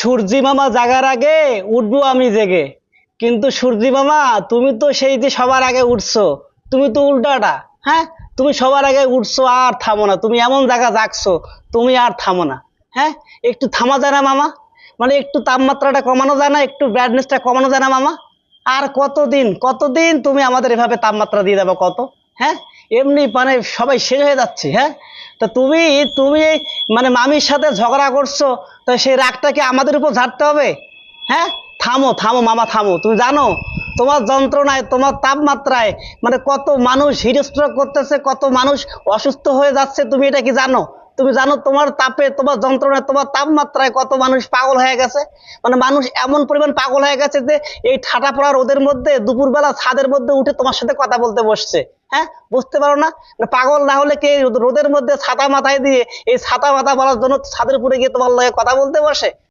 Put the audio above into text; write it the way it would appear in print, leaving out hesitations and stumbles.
সূর্যি মামা জাগার আগে উঠবো আমি জেগে। কিন্তু সূর্যি মামা, তুমি তো সেই যে সবার আগে উঠছো, তুমি তো উল্টাটা। হ্যাঁ, তুমি সবার আগে উঠছো আর থামো না, তুমি এমন জায়গা জাগছো, তুমি আর থামো না। হ্যাঁ, একটু থামা যায় না মামা? মানে একটু তাপমাত্রাটা কমানো যায় না, একটু ব্রাইটনেসটা কমানো যায় না মামা? আর কতদিন কতদিন তুমি আমাদের এভাবে তাপমাত্রা দিয়ে দেবো কত? হ্যাঁ, এমনি মানে সবাই শেষ হয়ে যাচ্ছে। হ্যাঁ, তা তুমি তুমি মানে মামির সাথে ঝগড়া করছো, তো সেই রাগটাকে আমাদের উপর ঝাড়তে হবে? হ্যাঁ, থামো থামো মামা থামো। তুমি জানো তোমার যন্ত্রণায়, তোমার তাপমাত্রায় মানে কত মানুষ হিট স্ট্রোক করতেছে, কত মানুষ অসুস্থ হয়ে যাচ্ছে, তুমি এটা কি জানো? তুমি জানো তোমার তাপে, তোমার যন্ত্রণায়, তোমার তাপমাত্রায় কত মানুষ পাগল হয়ে গেছে? মানে মানুষ এমন পরিমাণ পাগল হয়ে গেছে যে এই ঠাটা পড়া রোদের মধ্যে দুপুরবেলা ছাদের মধ্যে উঠে তোমার সাথে কথা বলতে বসছে। হ্যাঁ, বুঝতে পারো না? পাগল না হলে কি এই রোদের মধ্যে ছাতা মাথায় দিয়ে এই ছাতা মাথা বলার জন্য ছাদের উপরে গিয়ে তোমার লগে কথা বলতে বসে?